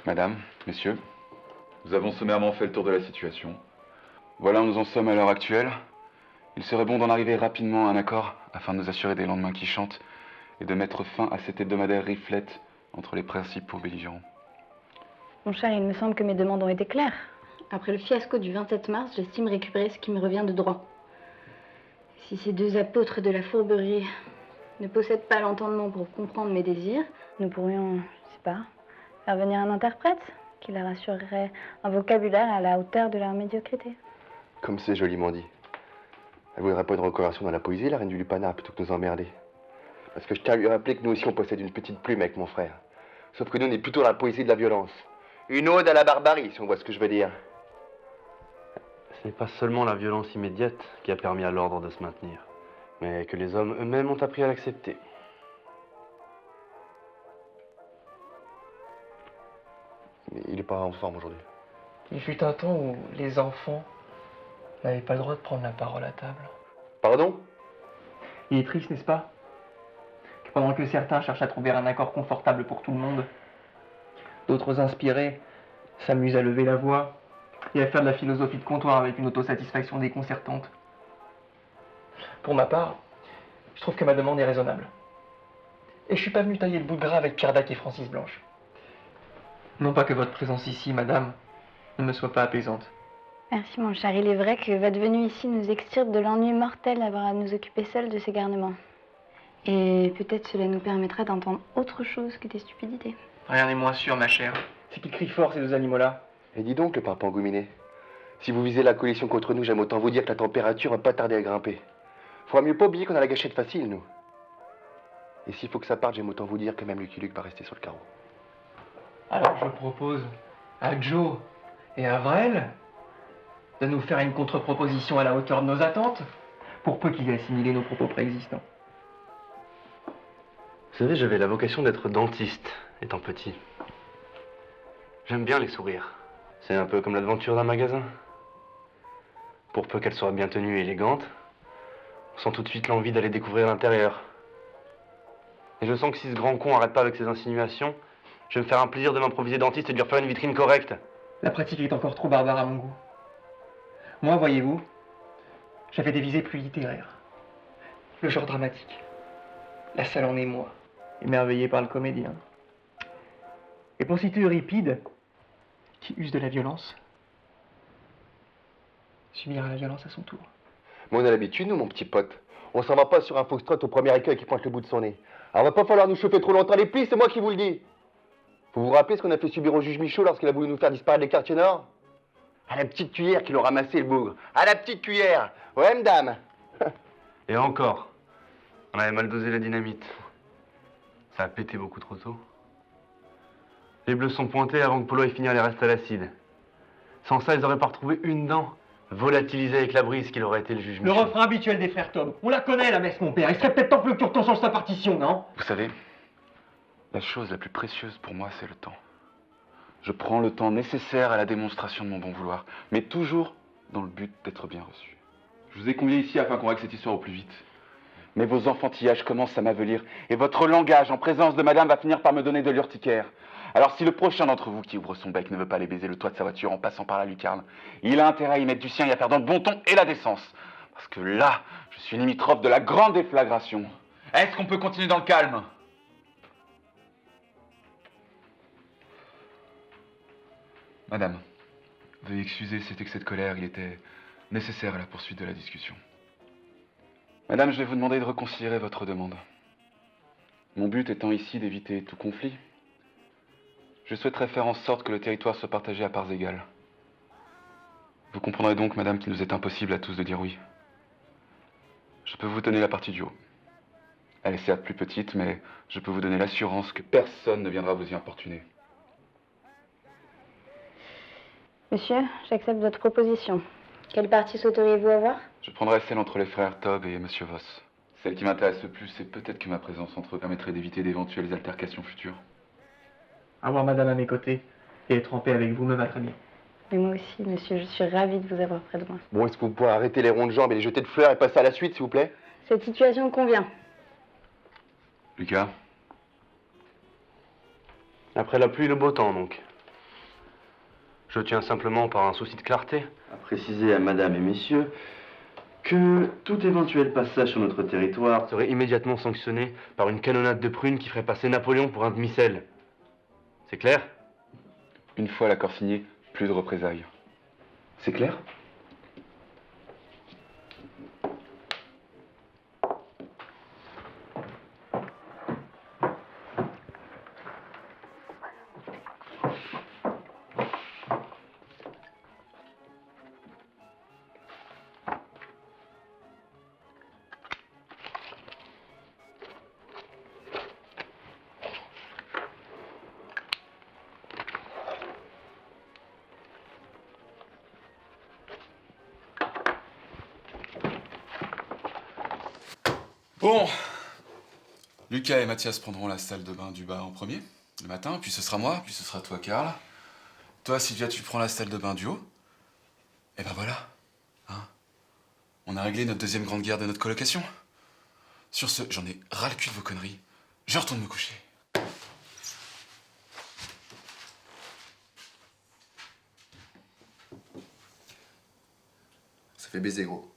Madame, messieurs, nous avons sommairement fait le tour de la situation. Voilà où nous en sommes à l'heure actuelle. Il serait bon d'en arriver rapidement à un accord afin de nous assurer des lendemains qui chantent et de mettre fin à cette hebdomadaire riflette entre les principaux belligérants. Mon cher, il me semble que mes demandes ont été claires. Après le fiasco du 27 mars, j'estime récupérer ce qui me revient de droit. Si ces deux apôtres de la fourberie ne possèdent pas l'entendement pour comprendre mes désirs, nous pourrions, je sais pas, faire venir un interprète qui leur assurerait un vocabulaire à la hauteur de leur médiocrité. Comme c'est joliment dit. Elle voudrait pas une reconversion dans la poésie, la reine du lupanar, plutôt que nous emmerder. Parce que je tiens à lui rappeler que nous aussi on possède une petite plume avec mon frère. Sauf que nous on est plutôt dans la poésie de la violence. Une ode à la barbarie, si on voit ce que je veux dire. Ce n'est pas seulement la violence immédiate qui a permis à l'ordre de se maintenir, mais que les hommes eux-mêmes ont appris à l'accepter. Mais il est pas en forme aujourd'hui. Il fut un temps où les enfants n'avaient pas le droit de prendre la parole à table. Pardon? Il est triste, n'est-ce pas? Que pendant que certains cherchent à trouver un accord confortable pour tout le monde, d'autres inspirés s'amusent à lever la voix et à faire de la philosophie de comptoir avec une autosatisfaction déconcertante. Pour ma part, je trouve que ma demande est raisonnable. Et je suis pas venu tailler le bout de gras avec Pierre Dac et Francis Blanche. Non pas que votre présence ici, madame, ne me soit pas apaisante. Merci, mon cher. Il est vrai que votre venue ici nous extirpe de l'ennui mortel d'avoir à nous occuper seuls de ces garnements. Et peut-être cela nous permettra d'entendre autre chose que des stupidités. Rien n'est moins sûr, ma chère. C'est qu'ils crient fort, ces deux animaux-là. Et dis donc, le parpent engouminé. Si vous visez la coalition contre nous, j'aime autant vous dire que la température va pas tarder à grimper. Faudra mieux pas oublier qu'on a la gâchette facile, nous. Et s'il faut que ça parte, j'aime autant vous dire que même Lucky Luke va rester sur le carreau. Alors je propose à Joe et à Vrel de nous faire une contre-proposition à la hauteur de nos attentes, pour peu qu'ils aient assimilé nos propos préexistants. Vous savez, j'avais la vocation d'être dentiste, étant petit. J'aime bien les sourires. C'est un peu comme l'aventure d'un magasin. Pour peu qu'elle soit bien tenue et élégante, on sent tout de suite l'envie d'aller découvrir l'intérieur. Et je sens que si ce grand con arrête pas avec ses insinuations, je vais me faire un plaisir de m'improviser dentiste et de lui refaire une vitrine correcte. La pratique est encore trop barbare à mon goût. Moi, voyez-vous, j'avais des visées plus littéraires. Le genre dramatique. La salle en émoi, émerveillée par le comédien. Et pour citer Euripide, qui use de la violence, subira la violence à son tour. Mais on a l'habitude, nous, mon petit pote. On s'en va pas sur un foxtrot au premier écueil qui pointe le bout de son nez. Alors va pas falloir nous chauffer trop longtemps les plis, c'est moi qui vous le dis. Vous vous rappelez ce qu'on a fait subir au juge Michaud lorsqu'il a voulu nous faire disparaître les quartiers nord? À la petite cuillère qui l'ont ramassé, le bougre. À la petite cuillère. Ouais, madame. Et encore, on avait mal dosé la dynamite. Ça a pété beaucoup trop tôt. Les bleus sont pointés avant que Polo ait fini les restes à l'acide. Sans ça, ils auraient pas retrouvé une dent, volatilisée avec la brise qu'il aurait été le juge Le Michaud. refrain habituel des frères Tom. On la connaît, la messe, mon père. Il serait peut-être temps que le curton change sa partition, non? Vous savez, la chose la plus précieuse pour moi, c'est le temps. Je prends le temps nécessaire à la démonstration de mon bon vouloir, mais toujours dans le but d'être bien reçu. Je vous ai convié ici afin qu'on règle cette histoire au plus vite. Mais vos enfantillages commencent à m'avelir, et votre langage en présence de madame va finir par me donner de l'urticaire. Alors si le prochain d'entre vous qui ouvre son bec ne veut pas aller baiser le toit de sa voiture en passant par la lucarne, il a intérêt à y mettre du sien et à faire dans le bon ton et la décence. Parce que là, je suis limitrophe de la grande déflagration. Est-ce qu'on peut continuer dans le calme ? Madame, veuillez excuser cet excès de colère, il était nécessaire à la poursuite de la discussion. Madame, je vais vous demander de reconsidérer votre demande. Mon but étant ici d'éviter tout conflit, je souhaiterais faire en sorte que le territoire soit partagé à parts égales. Vous comprendrez donc, madame, qu'il nous est impossible à tous de dire oui. Je peux vous donner la partie du haut. Elle est certes plus petite, mais je peux vous donner l'assurance que personne ne viendra vous y importuner. Monsieur, j'accepte votre proposition. Quelle partie souhaiteriez-vous avoir? Je prendrai celle entre les frères Tob et monsieur Voss. Celle qui m'intéresse le plus, c'est peut-être que ma présence entre eux permettrait d'éviter d'éventuelles altercations futures. Avoir madame à mes côtés et être en paix avec vous me va très bien. Mais moi aussi, monsieur, je suis ravie de vous avoir près de moi. Bon, est-ce que vous pouvez arrêter les ronds de jambes et les jeter de fleurs et passer à la suite, s'il vous plaît? Cette situation me convient. Lucas, Après la pluie, le beau temps, donc. Je tiens simplement par un souci de clarté À préciser à madame et messieurs que tout éventuel passage sur notre territoire serait immédiatement sanctionné par une canonnade de prunes qui ferait passer Napoléon pour un demi-sel. C'est clair? Une fois l'accord signé, plus de représailles. C'est clair? Bon, Lucas et Mathias prendront la salle de bain du bas en premier, le matin, puis ce sera moi, puis ce sera toi, Karl. Toi, Sylvia, tu prends la salle de bain du haut. Et ben voilà, hein. On a réglé notre deuxième grande guerre de notre colocation. Sur ce, j'en ai ras le cul de vos conneries. Je retourne me coucher. Ça fait baiser, gros.